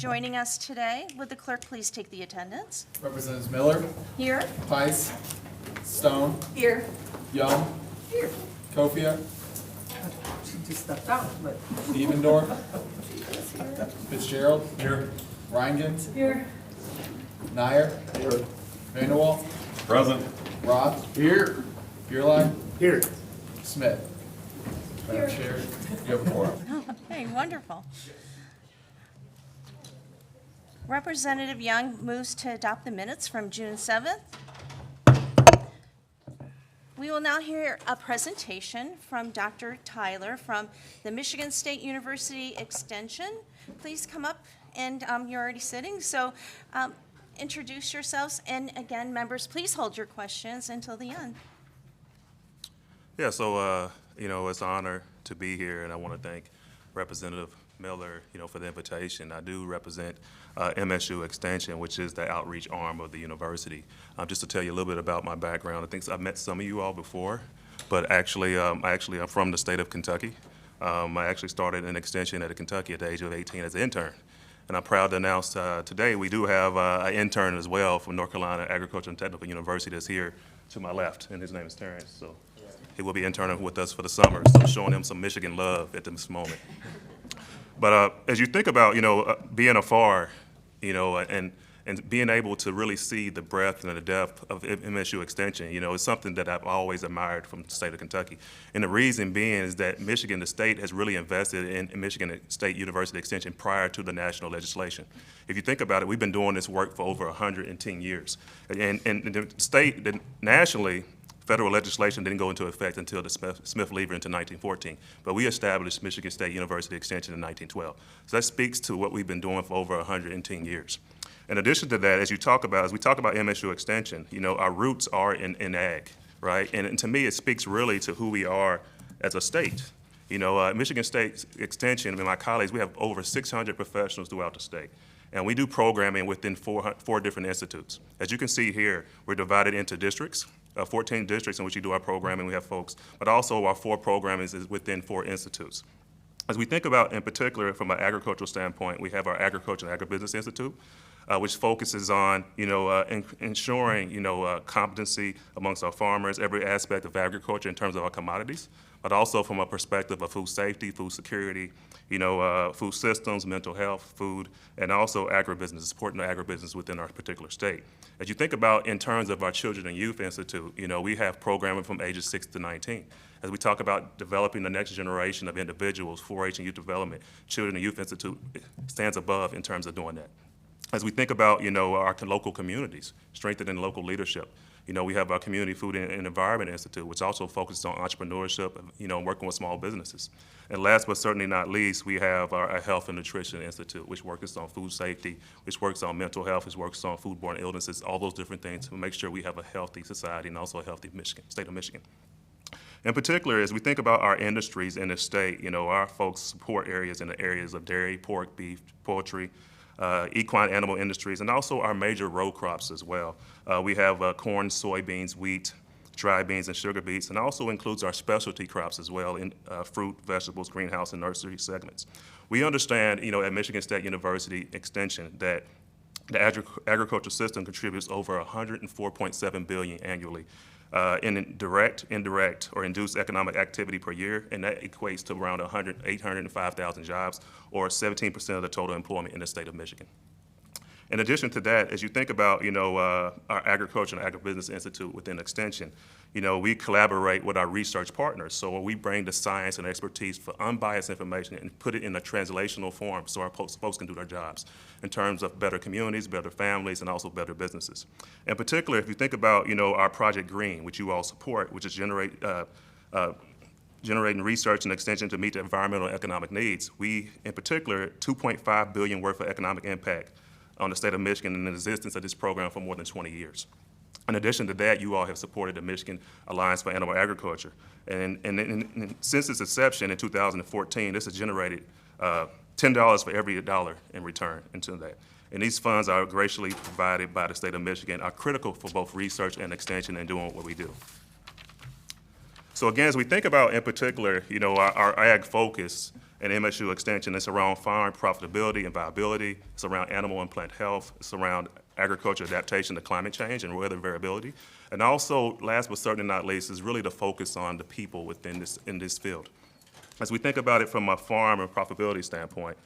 joining us today. Would the clerk please take the attendance? Representatives Miller, Here. Pice, Stone, Here. Young, Here. Kofia, She just stepped out, but. Evendorf, Fitzgerald. Here. Reingen, Here. Nyer. Here. Vanderwall, Present. Roth, Here. Beerline, Here. Smith. Madam Chair, you have a quorum. Okay, wonderful. Representative Young moves to adopt the minutes from June 7th. We will now hear a presentation from Dr. Tyler from the Michigan State University Extension. Please come up, and you're already sitting, so introduce yourselves. And again, members, please hold your questions until the end. Yeah, so, it's an honor to be here, and I want to thank Representative Miller, for the invitation. I do represent MSU Extension, which is the outreach arm of the university. Just to tell you a little bit about my background, I think I've met some of you all before, but actually, I'm from the state of Kentucky. I actually started an extension at Kentucky at the age of 18 as an intern. And I'm proud to announce today we do have an intern as well from North Carolina Agricultural and Technical University that's here to my left, and his name is Terrence. So he will be interning with us for the summer, so showing him some Michigan love at this moment. But as you think about, being afar, and being able to really see the breadth and the depth of MSU Extension, is something that I've always admired from the state of Kentucky. And the reason being is that Michigan, the state, has really invested in Michigan State University Extension prior to the national legislation. If you think about it, we've been doing this work for over 110 years. And the state, nationally, federal legislation didn't go into effect until the Smith-Lever into 1914, but we established Michigan State University Extension in 1912. So that speaks to what we've been doing for over 110 years. In addition to that, as we talk about MSU Extension, our roots are in ag, right? And to me, it speaks really to who we are as a state. Michigan State Extension and my colleagues, we have over 600 professionals throughout the state. And we do programming within four different institutes. As you can see here, we're divided into districts, 14 districts in which we do our programming. We have folks, but also our 4 programming is within 4 institutes. As we think about, in particular, from an agricultural standpoint, we have our Agriculture and Agribusiness Institute, which focuses on, ensuring, competency amongst our farmers, every aspect of agriculture in terms of our commodities, but also from a perspective of food safety, food security, food systems, mental health, food, and also agribusiness, supporting the agribusiness within our particular state. As you think about in terms of our Children and Youth Institute, we have programming from ages 6 to 19. As we talk about developing the next generation of individuals, 4-H and youth development, Children and Youth Institute stands above in terms of doing that. As we think about, our local communities, strengthening local leadership, we have our Community Food and Environment Institute, which also focuses on entrepreneurship, working with small businesses. And last but certainly not least, we have our Health and Nutrition Institute, which works on food safety, which works on mental health, which works on foodborne illnesses, all those different things to make sure we have a healthy society and also a healthy state of Michigan. In particular, as we think about our industries in the state, our folks support areas in the areas of dairy, pork, beef, poultry, equine animal industries, and also our major row crops as well. We have corn, soybeans, wheat, dry beans, and sugar beets, and also includes our specialty crops as well in fruit, vegetables, greenhouse, and nursery segments. We understand, at Michigan State University Extension that the agriculture system contributes over $104.7 billion annually in direct, indirect, or induced economic activity per year, and that equates to around 805,000 jobs, or 17% of the total employment in the state of Michigan. In addition to that, as you think about, our Agriculture and Agribusiness Institute within Extension, we collaborate with our research partners. So we bring the science and expertise for unbiased information and put it in a translational form so our folks can do their jobs in terms of better communities, better families, and also better businesses. In particular, if you think about, our Project Green, which you all support, which is generating research and extension to meet the environmental and economic needs, we, in particular, $2.5 billion worth of economic impact on the state of Michigan and the existence of this program for more than 20 years. In addition to that, you all have supported the Michigan Alliance for Animal Agriculture. And since its inception in 2014, this has generated $10 for every dollar in return into that. And these funds are graciously provided by the state of Michigan, are critical for both research and extension and doing what we do. So again, as we think about, in particular, our ag focus, and MSU Extension. It's around farm profitability and viability. It's around animal and plant health. It's around agriculture adaptation to climate change and weather variability. And also, last but certainly not least, is really the focus on the people within this field. As we think about it from a farm and profitability standpoint,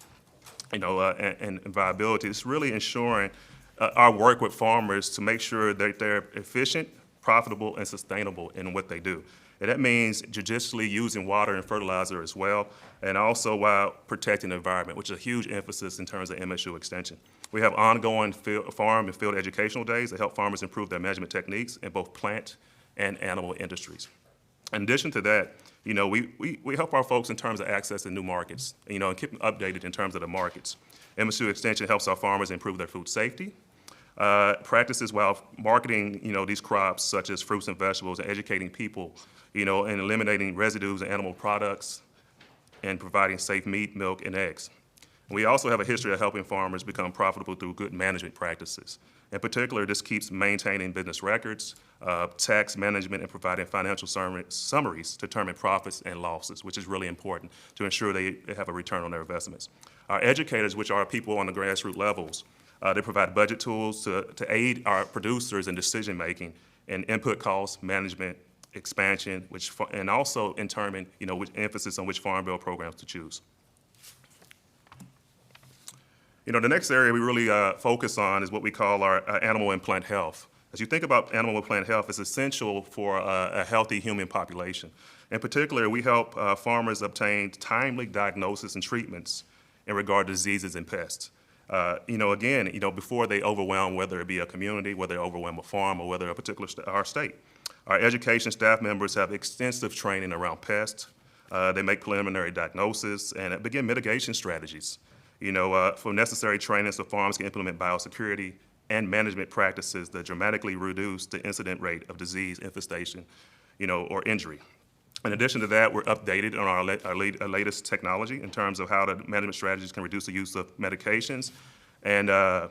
and viability, it's really ensuring our work with farmers to make sure that they're efficient, profitable, and sustainable in what they do. And that means judiciously using water and fertilizer as well, and also while protecting the environment, which is a huge emphasis in terms of MSU Extension. We have ongoing farm and field educational days that help farmers improve their management techniques in both plant and animal industries. In addition to that, we help our folks in terms of accessing new markets, and keep them updated in terms of the markets. MSU Extension helps our farmers improve their food safety practices while marketing, these crops such as fruits and vegetables, and educating people, and eliminating residues of animal products and providing safe meat, milk, and eggs. We also have a history of helping farmers become profitable through good management practices. In particular, this keeps maintaining business records, tax management, and providing financial summaries to determine profits and losses, which is really important to ensure they have a return on their investments. Our educators, which are people on the grassroots levels, they provide budget tools to aid our producers in decision-making and input cost management, expansion, and also in determine, which emphasis on which Farm Bill programs to choose. The next area we really focus on is what we call our animal and plant health. As you think about animal and plant health, it's essential for a healthy human population. In particular, we help farmers obtain timely diagnosis and treatments in regard to diseases and pests. Before they overwhelm, whether it be a community, whether they overwhelm a farm, or whether a particular our state. Our education staff members have extensive training around pests. They make preliminary diagnosis and begin mitigation strategies. For necessary training so farms can implement biosecurity and management practices that dramatically reduce the incident rate of disease, infestation, or injury. In addition to that, we're updated on our latest technology in terms of how the management strategies can reduce the use of medications and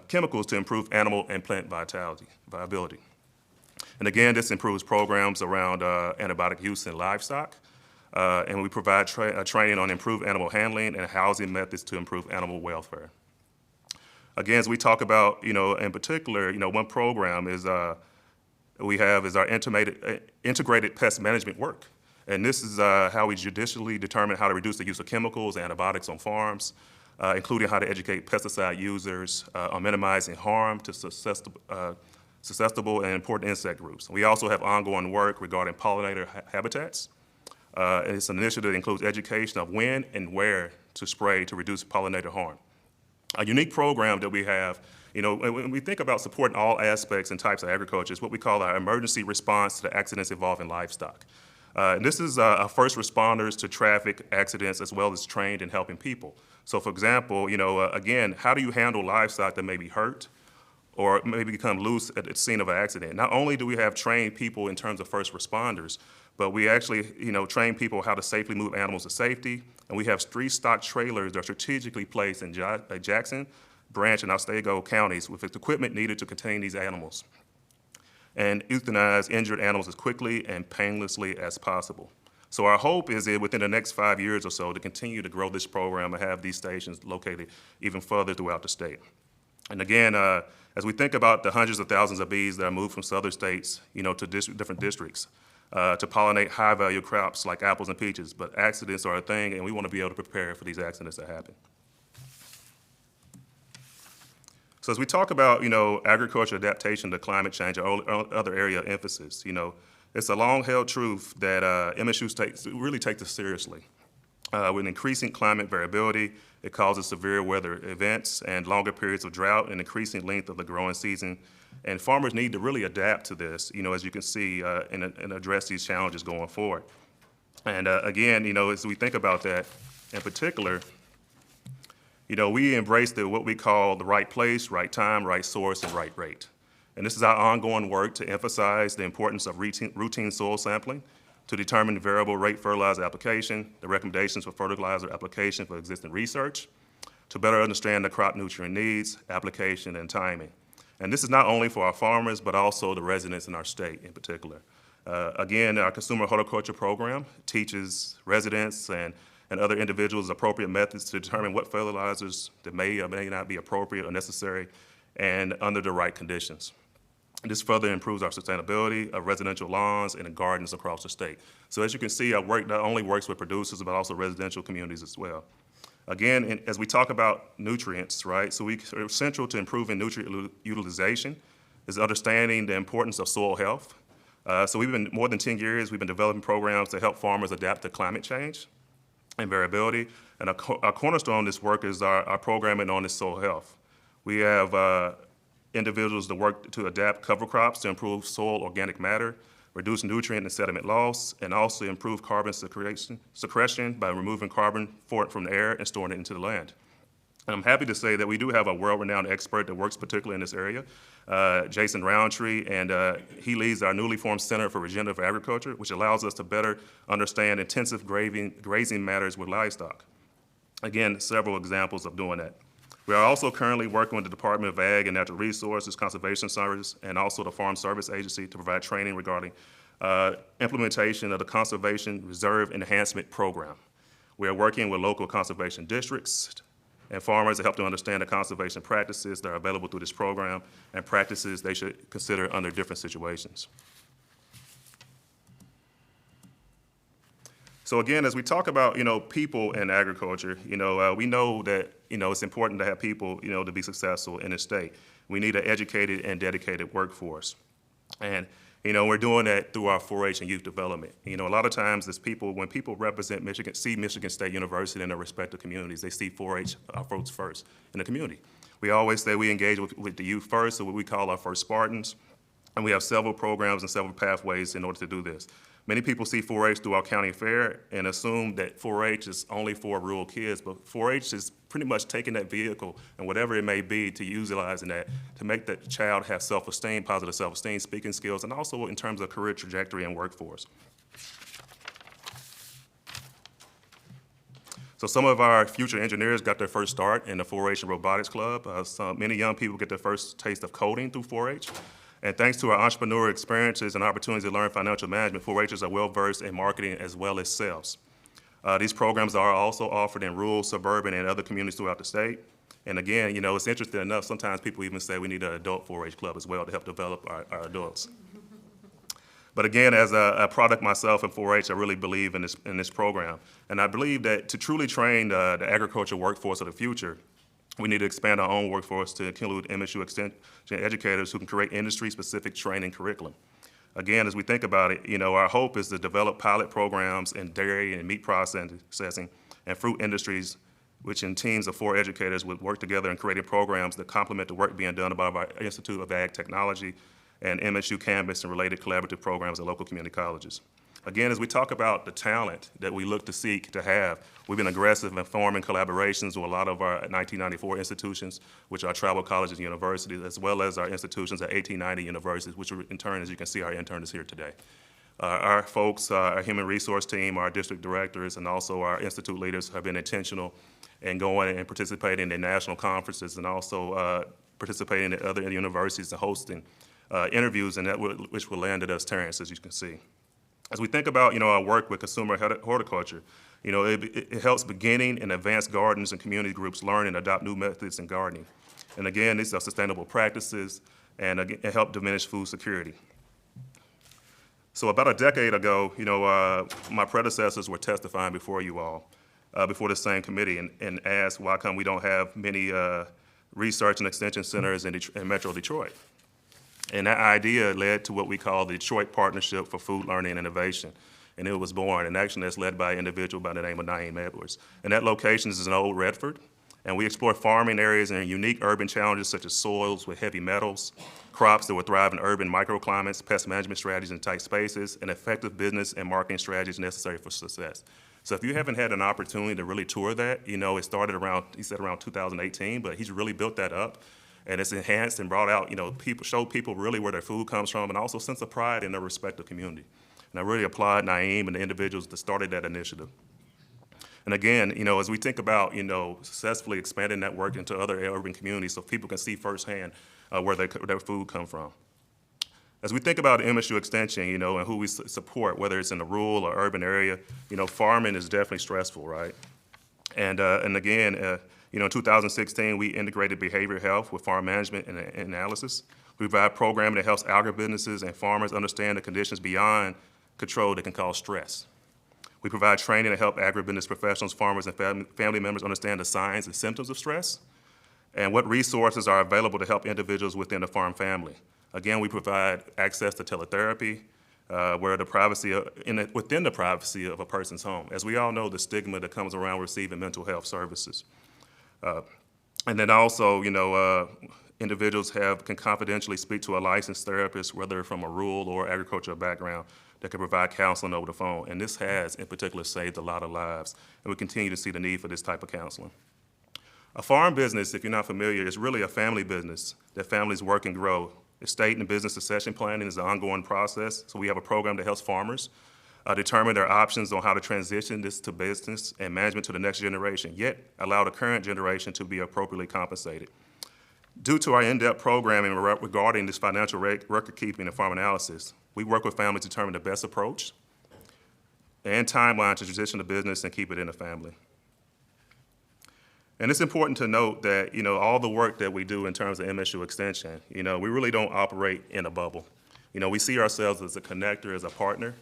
chemicals to improve animal and plant viability. And again, this improves programs around antibiotic use in livestock, and we provide training on improved animal handling and housing methods to improve animal welfare. Again, as we talk about, in particular, one program is we have is our integrated pest management work. And this is how we judicially determine how to reduce the use of chemicals and antibiotics on farms, including how to educate pesticide users on minimizing harm to susceptible and important insect groups. We also have ongoing work regarding pollinator habitats. And it's an initiative that includes education of when and where to spray to reduce pollinator harm. A unique program that we have, when we think about supporting all aspects and types of agriculture, is what we call our emergency response to the accidents involving livestock. And this is our first responders to traffic accidents as well as trained in helping people. So for example, again, how do you handle livestock that may be hurt or maybe become loose at the scene of an accident? Not only do we have trained people in terms of first responders, but we actually, train people how to safely move animals to safety. And we have 3 stock trailers that are strategically placed in Jackson, Branch, and Otsego counties with equipment needed to contain these animals and euthanize injured animals as quickly and painlessly as possible. So our hope is that within the next 5 years or so to continue to grow this program and have these stations located even further throughout the state. And again, as we think about the hundreds of thousands of bees that are moved from southern states, to different districts, to pollinate high-value crops like apples and peaches, but accidents are a thing, and we want to be able to prepare for these accidents that happen. So as we talk about, agriculture adaptation to climate change or other area of emphasis, it's a long-held truth that MSU really takes this seriously. With increasing climate variability, it causes severe weather events and longer periods of drought and increasing length of the growing season. And farmers need to really adapt to this, as you can see, and address these challenges going forward. And again, as we think about that in particular, we embrace what we call the right place, right time, right source, and right rate. And this is our ongoing work to emphasize the importance of routine soil sampling to determine the variable rate fertilizer application, the recommendations for fertilizer application for existing research, to better understand the crop nutrient needs, application, and timing. And this is not only for our farmers, but also the residents in our state in particular. Again, our consumer horticulture program teaches residents and and other individuals appropriate methods to determine what fertilizers that may or may not be appropriate or necessary and under the right conditions. This further improves our sustainability of residential lawns and gardens across the state. So as you can see, our work not only works with producers, but also residential communities as well. Again, as we talk about nutrients, right, so we are central to improving nutrient utilization is understanding the importance of soil health. So we've been, more than 10 years, we've been developing programs to help farmers adapt to climate change and variability. And our cornerstone of this work is our programming on this soil health. We have individuals that work to adapt cover crops to improve soil organic matter, reduce nutrient and sediment loss, and also improve carbon secretion by removing carbon from the air and storing it into the land. And I'm happy to say that we do have a world-renowned expert that works particularly in this area, Jason Roundtree, and he leads our newly formed Center for Regenerative Agriculture, which allows us to better understand intensive grazing matters with livestock. Again, several examples of doing that. We are also currently working with the Department of Ag and Natural Resources, Conservation Service, and also the Farm Service Agency to provide training regarding implementation of the Conservation Reserve Enhancement Program. We are working with local conservation districts and farmers to help them understand the conservation practices that are available through this program and practices they should consider under different situations. So again, as we talk about, people in agriculture, we know that, it's important to have people, to be successful in the state. We need an educated and dedicated workforce. And, we're doing that through our 4-H and youth development. A lot of times when people represent Michigan State University in their respective communities, they see 4-H folks first in the community. We always say we engage with the youth first, so what we call our first Spartans. And we have several programs and several pathways in order to do this. Many people see 4-H through our county fair and assume that 4-H is only for rural kids, but 4-H is pretty much taking that vehicle and whatever it may be to utilizing that to make that child have self-esteem, positive self-esteem, speaking skills, and also in terms of career trajectory and workforce. So some of our future engineers got their first start in the 4-H and Robotics Club. Many young people get their first taste of coding through 4-H. And thanks to our entrepreneurial experiences and opportunities to learn financial management, 4-Hers are well-versed in marketing as well as sales. These programs are also offered in rural, suburban, and other communities throughout the state. And again, it's interesting enough, sometimes people even say we need an adult 4-H club as well to help develop our adults. But again, as a product myself in 4-H, I really believe in this program. And I believe that to truly train the agriculture workforce of the future, we need to expand our own workforce to include MSU Extension educators who can create industry-specific training curriculum. Again, as we think about it, our hope is to develop pilot programs in dairy and meat processing and fruit industries, which in teams of 4 educators would work together in creating programs that complement the work being done by our Institute of Ag Technology and MSU Canvas and related collaborative programs at local community colleges. Again, as we talk about the talent that we look to seek to have, we've been aggressive in forming collaborations with a lot of our 1994 institutions, which are tribal colleges and universities, as well as our institutions at 1890 universities, which in turn, as you can see, our intern is here today. Our folks, our human resource team, our district directors, and also our institute leaders have been intentional in going and participating in national conferences and also participating at other universities and hosting interviews, and which will land at us, Terrence, as you can see. As we think about, our work with consumer horticulture, it helps beginning and advanced gardens and community groups learn and adopt new methods in gardening. And again, these are sustainable practices and help diminish food security. So about a decade ago, my predecessors were testifying before you all, before the same committee, and asked why come we don't have many research and extension centers in Metro Detroit. And that idea led to what we call the Detroit Partnership for Food Learning and Innovation. And it was born, and actually that's led by an individual by the name of Naeem Edwards. And that location is in Old Redford. And we explore farming areas and unique urban challenges such as soils with heavy metals, crops that will thrive in urban microclimates, pest management strategies in tight spaces, and effective business and marketing strategies necessary for success. So if you haven't had an opportunity to really tour that, it started around, he said around 2018, but he's really built that up. And it's enhanced and brought out, showed people really where their food comes from and also a sense of pride in their respective community. And I really applaud Naeem and the individuals that started that initiative. And again, as we think about, successfully expanding that work into other urban communities so people can see firsthand where their food comes from. As we think about MSU Extension, you know, and who we support, whether it's in the rural or urban area, you know, farming is definitely stressful, right? And again, you know, in 2016, we integrated behavioral health with farm management and analysis. We provide programming that helps agribusinesses and farmers understand the conditions beyond control that can cause stress. We provide training to help agribusiness professionals, farmers, and family members understand the signs and symptoms of stress and what resources are available to help individuals within the farm family. Again, we provide access to teletherapy, where the privacy within the privacy of a person's home. As we all know, the stigma that comes around receiving mental health services. And then also, you know, individuals can confidentially speak to a licensed therapist, whether from a rural or agricultural background, that can provide counseling over the phone. And this has, in particular, saved a lot of lives. And we continue to see the need for this type of counseling. A farm business, if you're not familiar, is really a family business that families work and grow. Estate and business succession planning is an ongoing process. So we have a program that helps farmers determine their options on how to transition this to business and management to the next generation, yet allow the current generation to be appropriately compensated. Due to our in-depth programming regarding this financial record keeping and farm analysis, we work with families to determine the best approach and timeline to transition the business and keep it in the family. And it's important to note that, you know, all the work that we do in terms of MSU Extension, you know, we really don't operate in a bubble. You know, we see ourselves as a connector, as a partner,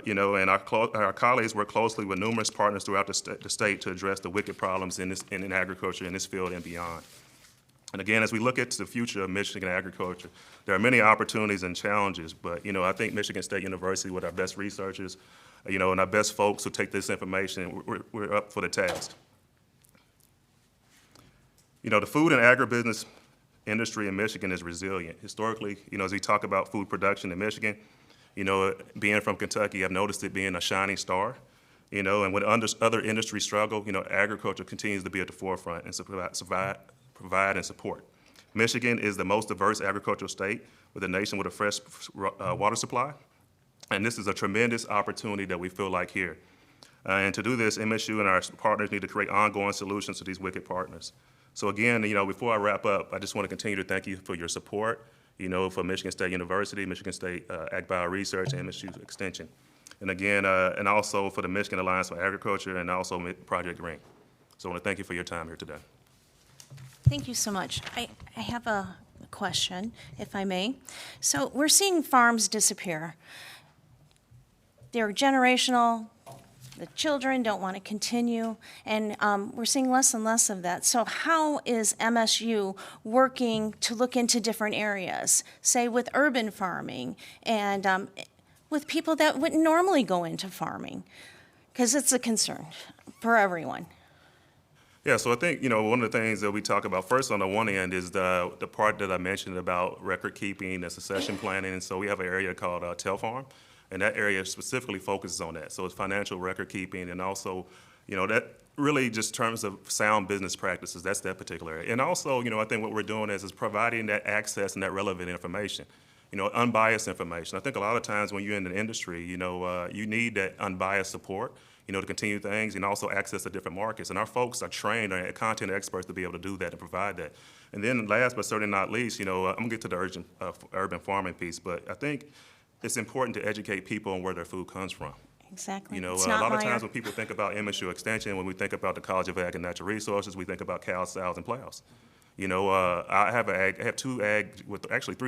you know, and our colleagues work closely with numerous partners throughout the state to address the wicked problems in agriculture, in this field, and beyond. And again, as we look at the future of Michigan agriculture, there are many opportunities and challenges, but, you know, I think Michigan State University, with our best researchers, you know, and our best folks who take this information, we're up for the task. You know, the food and agribusiness industry in Michigan is resilient. Historically, you know, as we talk about food production in Michigan, you know, being from Kentucky, I've noticed it being a shining star, you know, and when other industries struggle, you know, agriculture continues to be at the forefront and provide and support. Michigan is the most diverse agricultural state with a nation with a fresh water supply, and this is a tremendous opportunity that we feel like here. And to do this, MSU and our partners need to create ongoing solutions to these wicked partners. So again, you know, before I wrap up, I just want to continue to thank you for your support, you know, for Michigan State University, Michigan State AgBio Research, and MSU Extension. And again, and also for the Michigan Alliance for Agriculture and also Project Green. So I want to thank you for your time here today. Thank you so much. I have a question, if I may. So we're seeing farms disappear. They're generational. The children don't want to continue, and we're seeing less and less of that. So how is MSU working to look into different areas, say with urban farming and with people that wouldn't normally go into farming? Because it's a concern for everyone. Yeah, so I think, you know, one of the things that we talk about first on the one end is the part that I mentioned about record keeping and succession planning. And so we have an area called TelFarm. And that area specifically focuses on that. So it's financial record keeping, and also, you know, that really just terms of sound business practices, that's that particular area. And also, you know, I think what we're doing is providing that access and that relevant information, you know, unbiased information. I think a lot of times when you're in the industry, you know, you need that unbiased support, you know, to continue things and also access to different markets. And our folks are trained, are content experts to be able to do that and provide that. And then last but certainly not least, you know, I'm gonna get to the urban farming piece, but I think it's important to educate people on where their food comes from. Exactly. You know, It's a not lot of Meyer. times when people think about MSU Extension, when we think about the College of Ag and Natural Resources, we think about cows, sows, and plows. You know, I have three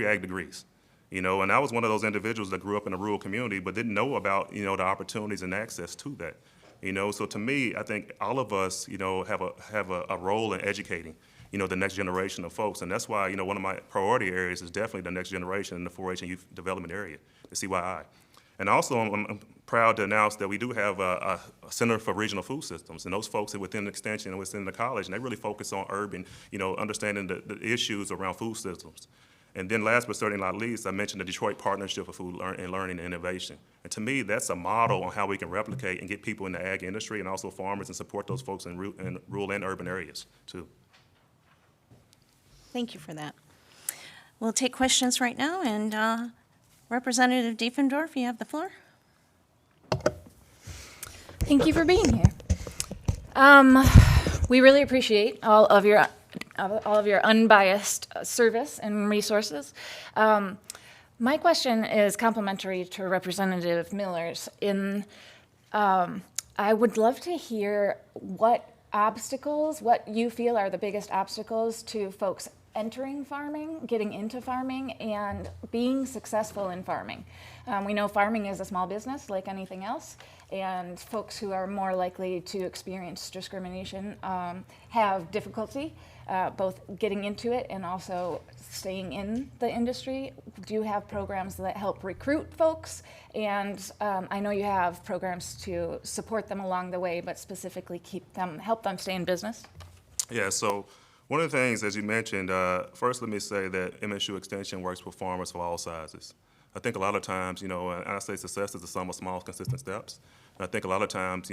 ag degrees. You know, and I was one of those individuals that grew up in a rural community, but didn't know about, you know, the opportunities and access to that. You know, so to me, I think all of us, you know, have a role in educating, you know, the next generation of folks. And that's why, you know, one of my priority areas is definitely the next generation in the 4-H and youth development area, the CYI. And also, I'm proud to announce that we do have a Center for Regional Food Systems, and those folks are within the extension and within the college, and they really focus on urban, you know, understanding the issues around food systems. And then last but certainly not least, I mentioned the Detroit Partnership for Food Learning and Innovation. And to me, that's a model on how we can replicate and get people in the ag industry and also farmers and support those folks in rural and urban areas, too. Thank you for that. We'll take questions right now, and Representative Diefendorf, you have the floor. Thank you for being here. We really appreciate all of your unbiased service and resources. My question is complementary to Representative Miller's. I would love to hear what you feel are the biggest obstacles to folks entering farming, getting into farming, and being successful in farming. We know farming is a small business like anything else, and folks who are more likely to experience discrimination have difficulty both getting into it and also staying in the industry. Do you have programs that help recruit folks? And I know you have programs to support them along the way, but specifically help them stay in business. Yeah, so one of the things, as you mentioned, first let me say that MSU Extension works with farmers of all sizes. I think a lot of times, and I say success is the sum of small, consistent steps. And I think a lot of times,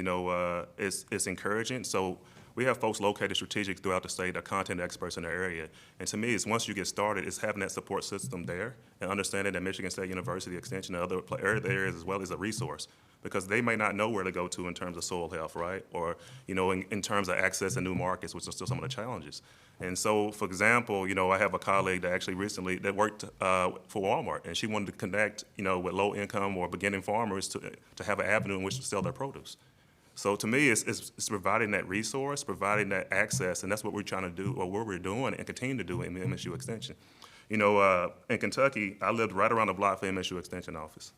it's encouraging. So we have folks located strategic throughout the state, that are content experts in their area. And to me, it's once you get started, it's having that support system there and understanding that Michigan State University Extension and other areas as well is a resource, because they may not know where to go to in terms of soil health, right? Or, in terms of access to new markets, which are still some of the challenges. And so, for example, I have a colleague that actually recently that worked for Walmart, and she wanted to connect, with low income or beginning farmers to have an avenue in which to sell their produce. So to me, it's providing that resource, providing that access, and that's what we're trying to do, or what we're doing and continue to do in the MSU Extension. In Kentucky, I lived right around the block for MSU Extension office.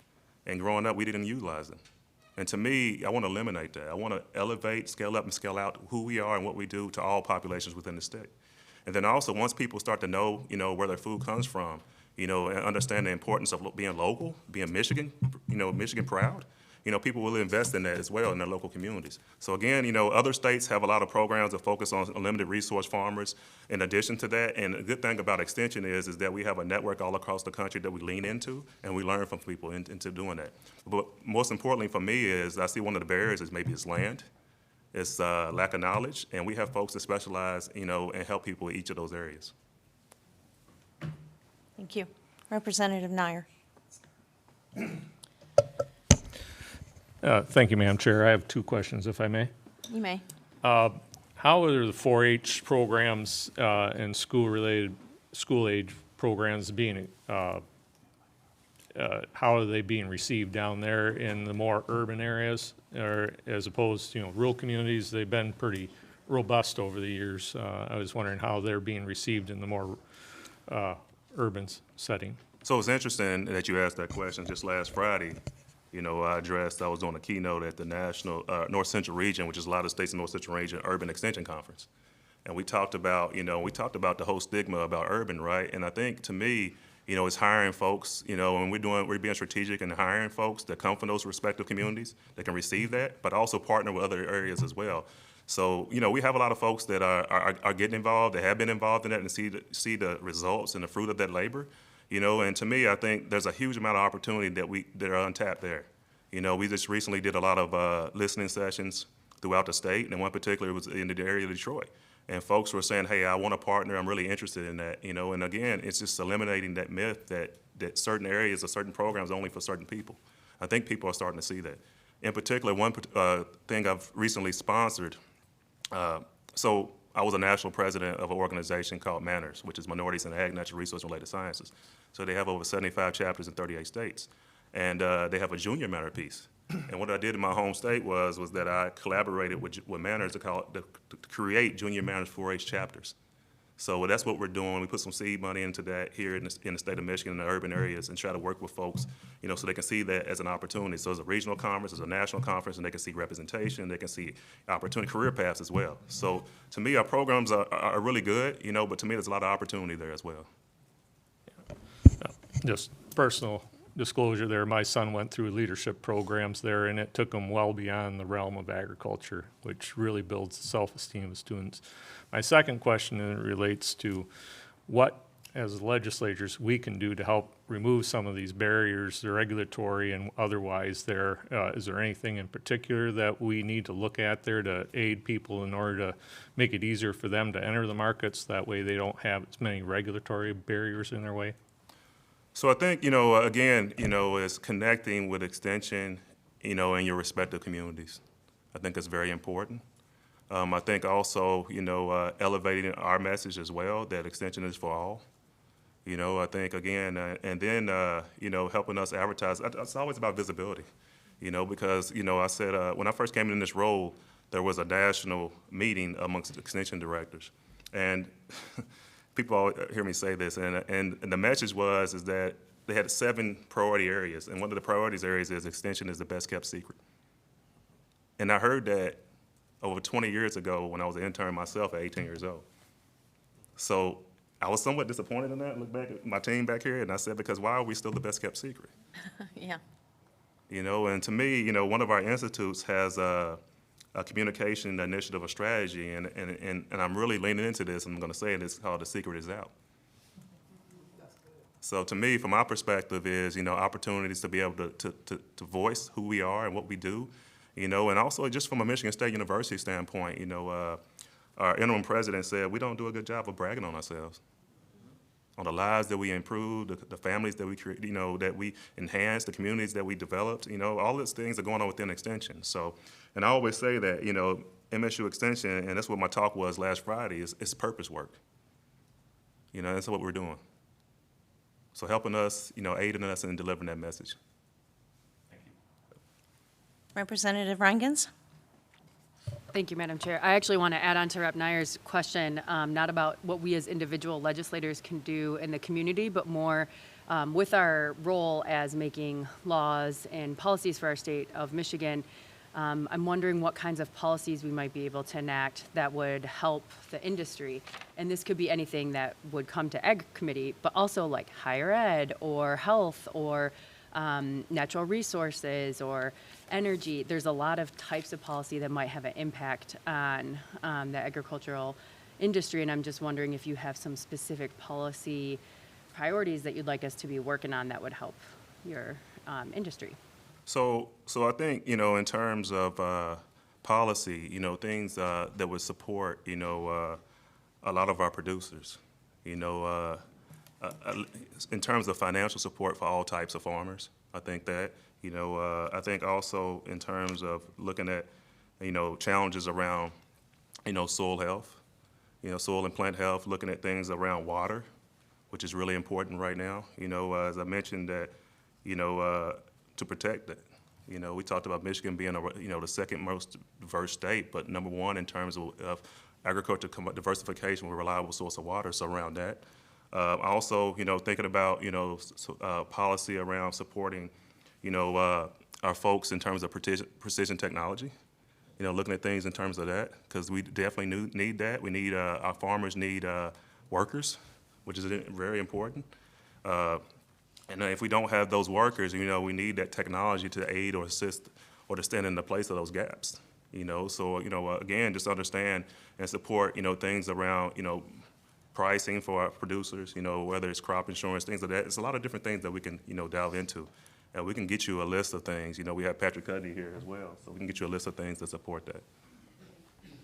And growing up, we didn't utilize it. And to me, I want to eliminate that. I want to elevate, scale up, and scale out who we are and what we do to all populations within the state. And then also, once people start to know, where their food comes from, and understand the importance of being local, being Michigan, Michigan proud, people will invest in that as well in their local communities. So again, other states have a lot of programs that focus on limited resource farmers in addition to that. And the good thing about Extension is that we have a network all across the country that we lean into, and we learn from people into doing that. But most importantly for me is I see one of the barriers is maybe it's land, it's lack of knowledge, and we have folks that specialize, and help people in each of those areas. Thank you. Representative Nyer. Thank you, Madam Chair. I have two questions, if I may. You may. How are the 4-H programs and school-age programs being, how are they being received down there in the more urban areas, or as opposed to, rural communities? They've been pretty robust over the years. I was wondering how they're being received in the more urban setting. So it's interesting that you asked that question. Just last Friday, I was doing a keynote at the National North Central Region, which is a lot of states in North Central Region Urban Extension Conference. And we talked about, the whole stigma about urban, right? And I think to me, it's hiring folks, and we're being strategic in hiring folks that come from those respective communities that can receive that, but also partner with other areas as well. So, we have a lot of folks that are getting involved, that have been involved in that, and see the results and the fruit of that labor. And to me, I think there's a huge amount of opportunity that are untapped there. We just recently did a lot of listening sessions throughout the state, and one particular was in the area of Detroit. And folks were saying, hey, I want a partner, I'm really interested in that, and again, it's just eliminating that myth that certain areas or certain programs are only for certain people. I think people are starting to see that. In particular, one thing I've recently sponsored, so I was a national president of an organization called Manners, which is Minorities in Ag, Natural Resource and Related Sciences. So they have over 75 chapters in 38 states. And they have a junior Manners piece. And what I did in my home state was that I collaborated with Manners to create junior Manners 4-H chapters. So that's what we're doing. We put some seed money into that here in the state of Michigan, in the urban areas, and try to work with folks, so they can see that as an opportunity. So it's a regional conference, it's a national conference, and they can see representation, they can see opportunity, career paths as well. So to me, our programs are really good, but to me, there's a lot of opportunity there as well. Just personal disclosure there, my son went through leadership programs there, and it took him well beyond the realm of agriculture, which really builds the self-esteem of students. My second question relates to what, as legislators, we can do to help remove some of these barriers, the regulatory and otherwise there. Is there anything in particular that we need to look at there to aid people in order to make it easier for them to enter the markets? That way they don't have as many regulatory barriers in their way? So I think, again, is connecting with Extension, in your respective communities. I think it's very important. I think also, elevating our message as well, that Extension is for all. You know, I think again, and then, you know, helping us advertise. It's always about visibility, you know, because, you know, I said, when I first came in this role, there was a national meeting amongst the extension directors. And people all hear me say this, and the message is that they had 7 priority areas, and one of the priorities areas is extension is the best kept secret. And I heard that over 20 years ago when I was an intern myself at 18 years old. So I was somewhat disappointed in that. Look back at my team back here, and I said, because why are we still the best kept secret? Yeah. You know, and to me, you know, one of our institutes has a communication initiative or strategy, and I'm really leaning into this, and I'm going to say it, it's called The Secret Is Out. So to me, from my perspective, is, you know, opportunities to be able to voice who we are and what we do, you know, and also just from a Michigan State University standpoint, you know, our interim president said we don't do a good job of bragging on ourselves, on the lives that we improved, the families that we create, you know, that we enhanced, the communities that we developed, you know, all those things are going on within Extension. So, and I always say that, you know, MSU Extension, and that's what my talk was last Friday, is it's purpose work. You know, that's what we're doing. So helping us, you know, aiding us in delivering that message. Representative Reingans? Thank you, Madam Chair. I actually want to add on to Rep. Nier's question, not about what we as individual legislators can do in the community, but more with our role as making laws and policies for our state of Michigan. I'm wondering what kinds of policies we might be able to enact that would help the industry. And this could be anything that would come to Ag Committee, but also like higher ed or health or natural resources or energy. There's a lot of types of policy that might have an impact on the agricultural industry, and I'm just wondering if you have some specific policy priorities that you'd like us to be working on that would help your industry. So I think, you know, in terms of policy, you know, things that would support, you know, a lot of our producers, you know, in terms of financial support for all types of farmers, I think that, you know, I think also in terms of looking at, you know, challenges around, you know, soil health, you know, soil and plant health, looking at things around water, which is really important right now. You know, as I mentioned that, you know, to protect that. You know, we talked about Michigan being, you know, the second most diverse state, but number 1 in terms of agriculture diversification with reliable source of water, so around that. Also, you know, thinking about, you know, policy around supporting, you know, our folks in terms of precision technology, you know, looking at things in terms of that, because we definitely need that. We need, our farmers need workers, which is very important. And if we don't have those workers, you know, we need that technology to aid or assist or to stand in the place of those gaps, you know. So, you know, again, just understand and support, you know, things around, you know, pricing for our producers, you know, whether it's crop insurance, things like that. It's a lot of different things that we can, you know, delve into. And we can get you a list of things. You know, we have Patrick Cuddy here as well, so we can get you a list of things that support that.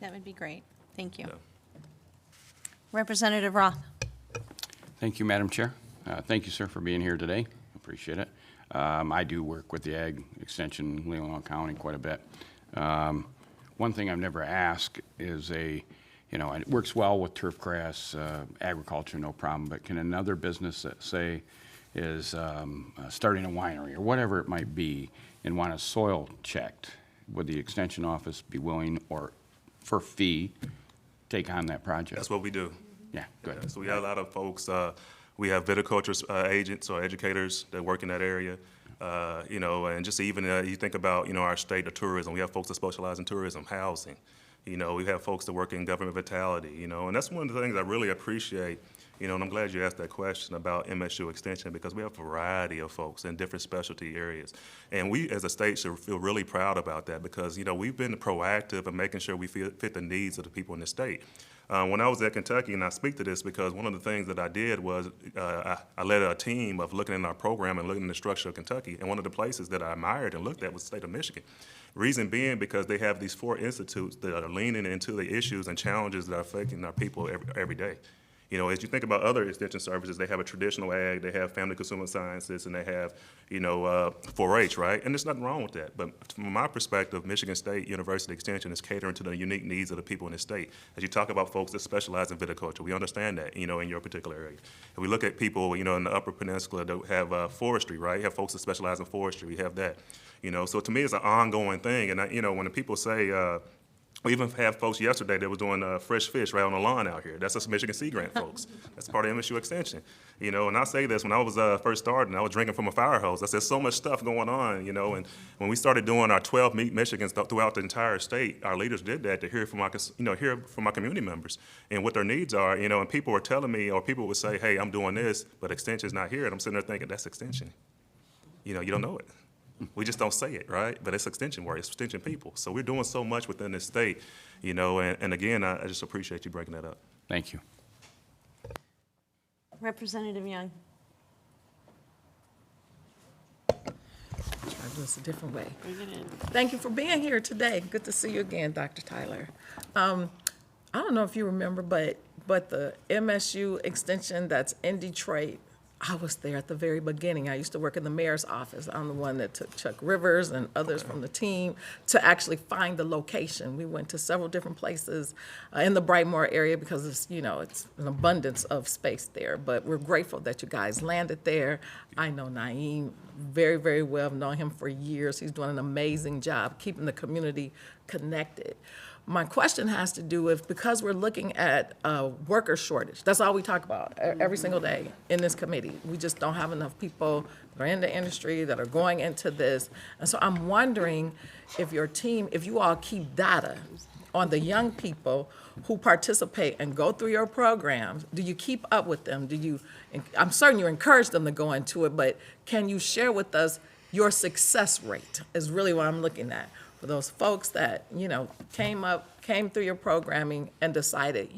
That would be great. Thank you. Yeah. Representative Roth? Thank you, Madam Chair. Thank you, sir, for being here today. Appreciate it. I do work with the Ag Extension, Leelanau County, quite a bit. One thing I've never asked is you know, it works well with turf grass, agriculture, no problem, but can another business that, say, is starting a winery or whatever it might be and want a soil checked, would the Extension Office be willing, or for fee, take on that project? That's what we do. Yeah, good. Yeah, so we have a lot of folks, we have viticulture agents or educators that work in that area, you know, and just even you think about, you know, our state of tourism. We have folks that specialize in tourism, housing. You know, we have folks that work in government vitality, you know, and that's one of the things I really appreciate, you know, and I'm glad you asked that question about MSU Extension, because we have a variety of folks in different specialty areas. And we, as a state, should feel really proud about that, because, you know, we've been proactive in making sure we fit the needs of the people in the state. When I was at Kentucky, and I speak to this because one of the things that I did was I led a team of looking at our program and looking at the structure of Kentucky, and one of the places that I admired and looked at was the state of Michigan. Reason being because they have these 4 institutes that are leaning into the issues and challenges that are affecting our people every day. You know, as you think about other extension services, they have a traditional ag, they have family consumer sciences, and they have, 4-H, right? And there's nothing wrong with that. But from my perspective, Michigan State University Extension is catering to the unique needs of the people in the state. As you talk about folks that specialize in viticulture, we understand that, in your particular area. If we look at people, in the Upper Peninsula that have forestry, right? You have folks that specialize in forestry, we have that. So to me, it's an ongoing thing. And, when the people say, we even have folks yesterday that was doing fresh fish right on the lawn out here. That's us Michigan Sea Grant folks. That's part of MSU Extension. And I say this, when I was first starting, I was drinking from a fire hose. I said, so much stuff going on, and when we started doing our 12 Meet Michigans throughout the entire state, our leaders did that to hear from our community members and what their needs are, and people were telling me, or people would say, hey, I'm doing this, but Extension's not here. And I'm sitting there thinking, that's Extension. You don't know it. We just don't say it, right? But it's extension work, it's extension people. So we're doing so much within this state, and again, I just appreciate you breaking that up. Thank you. Representative Young. Try to do this a different way. Thank you for being here today. Good to see you again, Dr. Tyler. I don't know if you remember, but the MSU extension that's in Detroit, I was there at the very beginning. I used to work in the mayor's office. I'm the one that took Chuck Rivers and others from the team to actually find the location. We went to several different places in the Brightmoor area because it's an abundance of space there. But we're grateful that you guys landed there. I know Naeem very, very well. I've known him for years. He's doing an amazing job keeping the community connected. My question has to do with, because we're looking at worker shortage, that's all we talk about every single day in this committee. We just don't have enough people that are in the industry that are going into this. And so I'm wondering if your team, if you all keep data on the young people who participate and go through your programs, do you keep up with them? I'm certain you encourage them to go into it, but can you share with us success rate is really what I'm looking at. For those folks that, came through your programming and decided,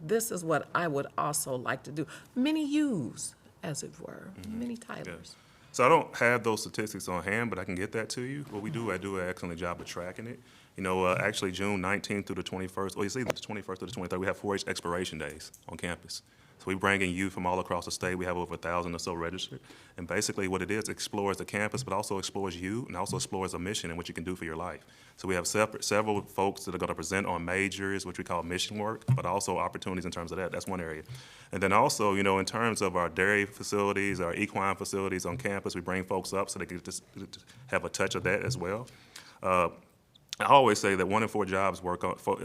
this is what I would also like to do. Many yous, as it were, many Tylers. Yes. So I don't have those statistics on hand, but I can get that to you. What we do, I do an excellent job of tracking it. Actually June 19th through the 21st, or it's either the 21st or the 23rd, we have 4-H exploration days on campus. So we bring in youth from all across the state. We have over 1,000 or so registered. And basically what it is, explores the campus, but also explores you and also explores a mission and what you can do for your life. So we have several folks that are going to present on majors, which we call mission work, but also opportunities in terms of that. That's one area. And then also, in terms of our dairy facilities, our equine facilities on campus, we bring folks up so they can just have a touch of that as well. I always say that 1 in 4 jobs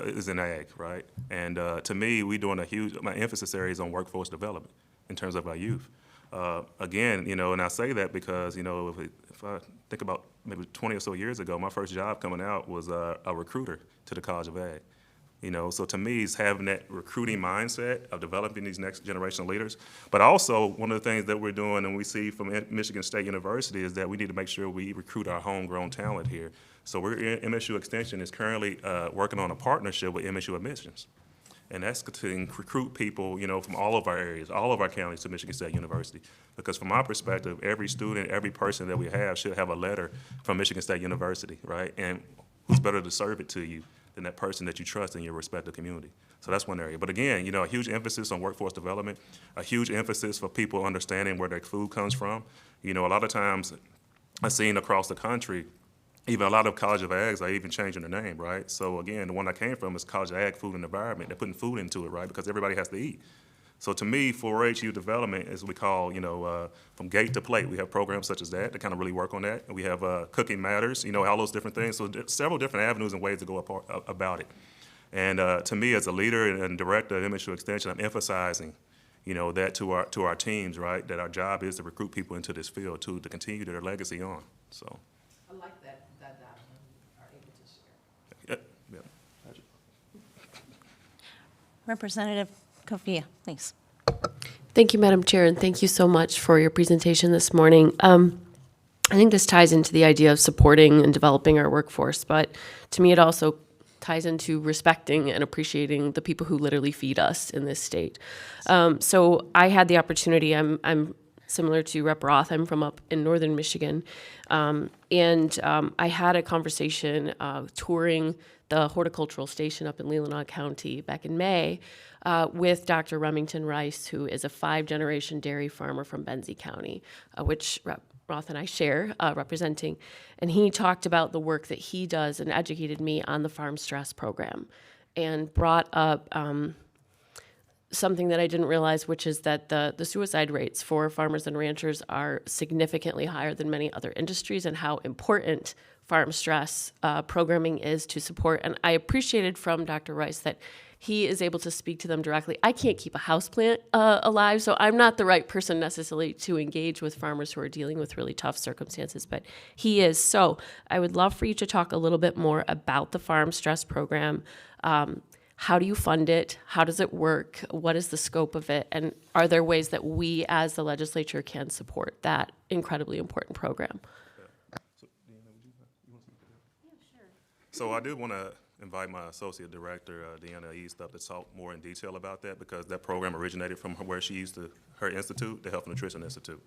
is in ag, right? And to me, we're doing my emphasis area is on workforce development in terms of our youth. Again, and I say that because, if I think about maybe 20 or so years ago, my first job coming out was a recruiter to the College of Ag. So to me, it's having that recruiting mindset of developing these next generation of leaders. But also, one of the things that we're doing and we see from Michigan State University is that we need to make sure we recruit our homegrown talent here. So MSU Extension is currently working on a partnership with MSU Admissions. And that's to recruit people, from all of our areas, all of our counties to Michigan State University. Because from my perspective, every student, every person that we have should have a letter from Michigan State University, right? And who's better to serve it to you than that person that you trust in your respective community? So that's one area. But again, a huge emphasis on workforce development, a huge emphasis for people understanding where their food comes from. A lot of times I've seen across the country, even a lot of College of Ags are even changing their name, right? So again, the one I came from is College of Ag, Food and Environment. They're putting food into it, right? Because everybody has to eat. So to me, 4-H youth development, as we call, from gate to plate, we have programs such as that kind of really work on that. And we have Cooking Matters, all those different things. So several different avenues and ways to go about it. And to me, as a leader and director of MSU Extension, I'm emphasizing, that to our teams, right? That our job is to recruit people into this field to continue their legacy on. So. I like that data are able to share. Yeah. Representative Kofia, please. Thank you, Madam Chair, and thank you so much for your presentation this morning. I think this ties into the idea of supporting and developing our workforce, but to me it also ties into respecting and appreciating the people who literally feed us in this state. So I had the opportunity, I'm similar to Rep. Roth. I'm from up in northern Michigan. I had a conversation touring the horticultural station up in Leelanau County back in May with Dr. Remington Rice, who is a 5-generation dairy farmer from Benzie County, which Rep. Roth and I share representing. And he talked about the work that he does and educated me on the farm stress program and brought up something that I didn't realize, which is that the suicide rates for farmers and ranchers are significantly higher than many other industries, and how important farm stress programming is to support. And I appreciated from Dr. Rice that he is able to speak to them directly. I can't keep a houseplant alive, so I'm not the right person necessarily to engage with farmers who are dealing with really tough circumstances, but he is. So I would love for you to talk a little bit more about the farm stress program. How do you fund it? How does it work? What is the scope of it? And are there ways that we as the legislature can support that incredibly important program? So I do want to invite my Associate Director, Deanna East, up to talk more in detail about that, because that program originated from where she used to, her institute, the Health and Nutrition Institute.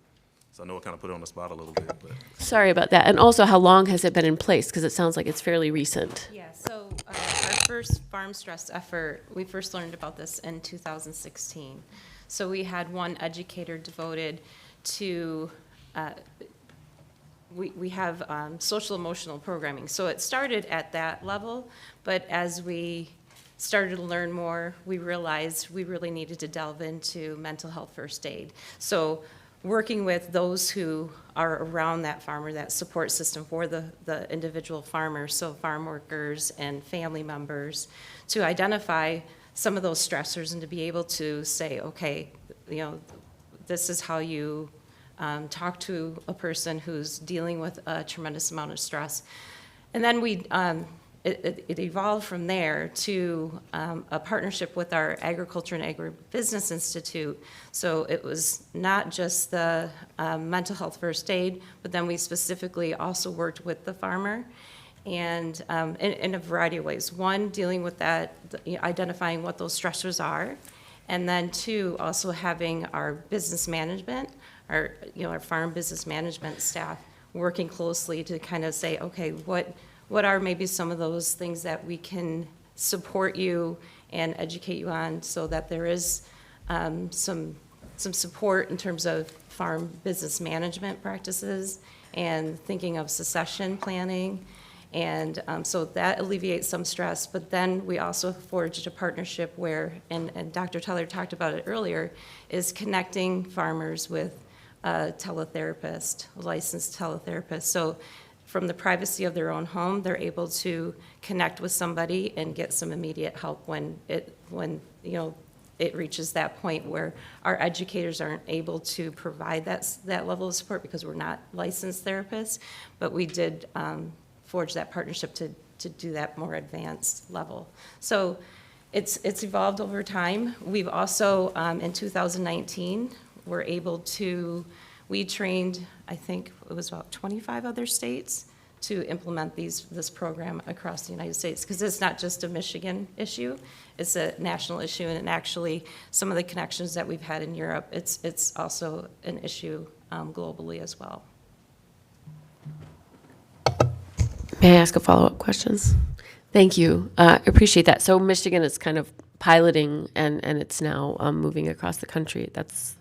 So I know it kind of put her on the spot a little bit, but. Sorry about that. And also, how long has it been in place? Because it sounds like it's fairly recent. Yeah, so our first farm stress effort, we first learned about this in 2016. So we had one educator devoted to, we have social emotional programming. So it started at that level, but as we started to learn more, we realized we really needed to delve into mental health first aid. So working with those who are around that farmer, that support system for the individual farmers, so farm workers and family members, to identify some of those stressors and to be able to say, okay, you know, this is how you talk to a person who's dealing with a tremendous amount of stress. And then it evolved from there to a partnership with our Agriculture and Agribusiness Institute. So it was not just the mental health first aid, but then we specifically also worked with the farmer, and in a variety of ways. One, dealing with that, identifying what those stressors are, and then two, also having our business management, our farm business management staff working closely to kind of say, okay, what are maybe some of those things that we can support you and educate you on, so that there is some support in terms of farm business management practices and thinking of succession planning. And so that alleviates some stress. But then we also forged a partnership where, and Dr. Tyler talked about it earlier, is connecting farmers with a teletherapist, a licensed teletherapist. So from the privacy of their own home, they're able to connect with somebody and get some immediate help when it reaches that point where our educators aren't able to provide that level of support because we're not licensed therapists. But we did forge that partnership to do that more advanced level. So it's evolved over time. We've also, in 2019, we trained, I think it was about 25 other states to implement this program across the United States, because it's not just a Michigan issue, it's a national issue, and actually some of the connections that we've had in Europe, it's also an issue globally as well. May I ask a follow-up question? Thank you. Appreciate that. So Michigan is kind of piloting, and it's now moving across the country. That's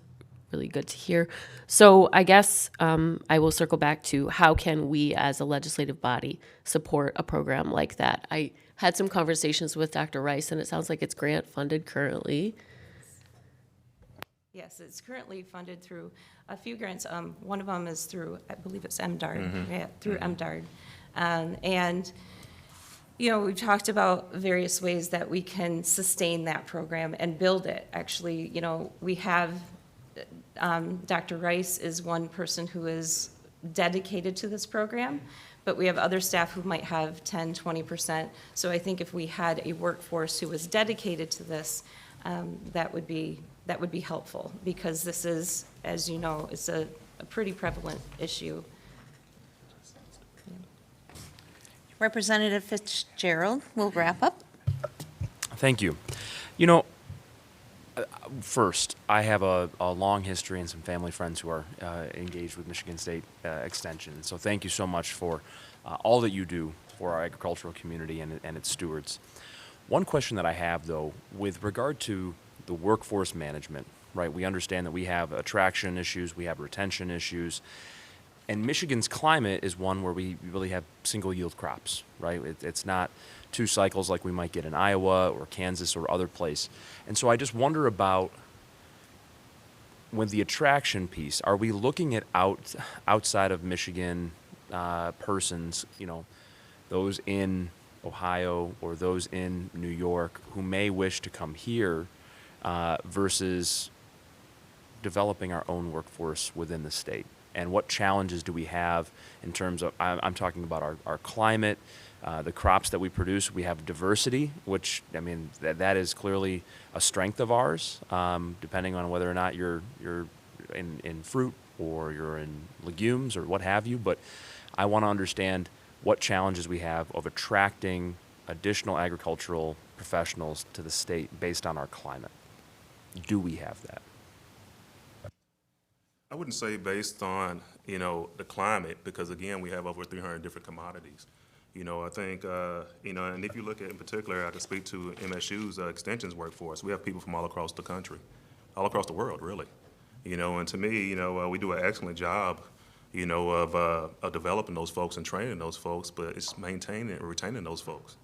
really good to hear. So I guess I will circle back to how can we as a legislative body support a program like that? I had some conversations with Dr. Rice, and it sounds like it's grant funded currently. Yes, it's currently funded through a few grants. One of them is through, I believe it's MDARD, yeah, through MDARD. And we've talked about various ways that we can sustain that program and build it. Actually, we have Dr. Rice is one person who is dedicated to this program, but we have other staff who might have 10, 20%. So I think if we had a workforce who was dedicated to this, that would be helpful, because this is, as you know, it's a pretty prevalent issue. Representative Fitzgerald will wrap up. Thank you. First, I have a long history and some family friends who are engaged with Michigan State Extension. So thank you so much for all that you do for our agricultural community and its stewards. One question that I have, though, with regard to the workforce management, right? We understand that we have attraction issues, we have retention issues, and Michigan's climate is one where we really have single yield crops, right? It's not 2 cycles like we might get in Iowa or Kansas or other place. And so I just wonder about, with the attraction piece, are we looking at outside of Michigan persons, you know, those in Ohio or those in New York who may wish to come here versus developing our own workforce within the state? And what challenges do we have in terms of, I'm talking about our climate, the crops that we produce. We have diversity, which, I mean, that is clearly a strength of ours, depending on whether or not you're in fruit or you're in legumes or what have you. But I want to understand what challenges we have of attracting additional agricultural professionals to the state based on our climate. Do we have that? I wouldn't say based on, you know, the climate, because again, we have over 300 different commodities. You know, I think, you know, and if you look at, in particular, I can speak to MSU's extensions workforce. We have people from all across the country, all across the world, really. You know, and to me, you know, we do an excellent job, you know, of developing those folks and training those folks, but it's maintaining and retaining those folks.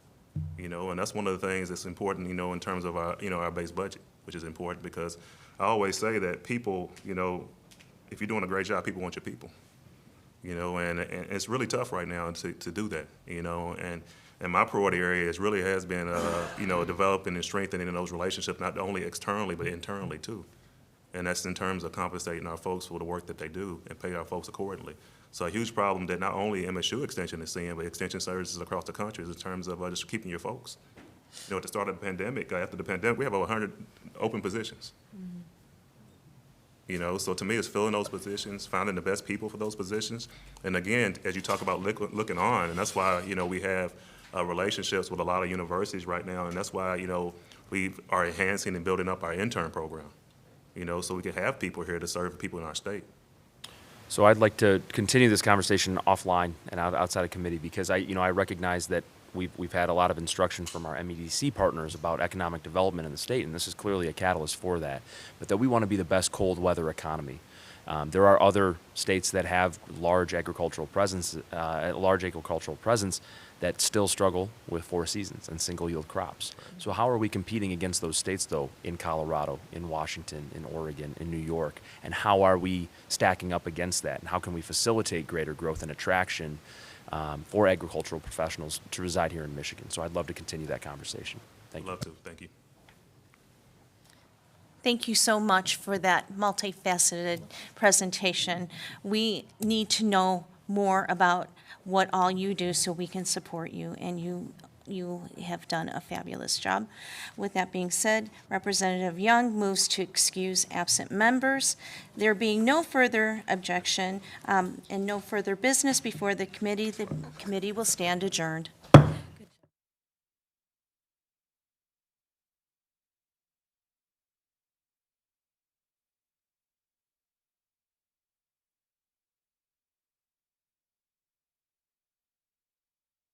You know, and that's one of the things that's important, you know, in terms of our, you know, our base budget, which is important because I always say that people, you know, if you're doing a great job, people want your people, you know, and it's really tough right now to do that, you know, and my priority area really has been, you know, developing and strengthening those relationships, not only externally, but internally too. And that's in terms of compensating our folks for the work that they do and pay our folks accordingly. So a huge problem that not only MSU Extension is seeing, but Extension services across the country is in terms of just keeping your folks. You know, at the start of the pandemic, after the pandemic, we have over 100 open positions. You know, so to me, it's filling those positions, finding the best people for those positions. And again, as you talk about looking on, and that's why, you know, we have relationships with a lot of universities right now, and that's why, you know, we are enhancing and building up our intern program, you know, so we can have people here to serve people in our state. So I'd like to continue this conversation offline and outside of committee because I recognize that we've had a lot of instruction from our MEDC partners about economic development in the state, and this is clearly a catalyst for that. But that we want to be the best cold weather economy. There are other states that have large agricultural presence that still struggle with 4 seasons and single yield crops. So how are we competing against those states, though, in Colorado, in Washington, in Oregon, in New York? And how are we stacking up against that? And how can we facilitate greater growth and attraction for agricultural professionals to reside here in Michigan? So I'd love to continue that conversation. Thank you. Love to. Thank you. Thank you so much for that multifaceted presentation. We need to know more about what all you do so we can support you, and you have done a fabulous job. With that being said, Representative Young moves to excuse absent members. There being no further objection and no further business before the committee will stand adjourned.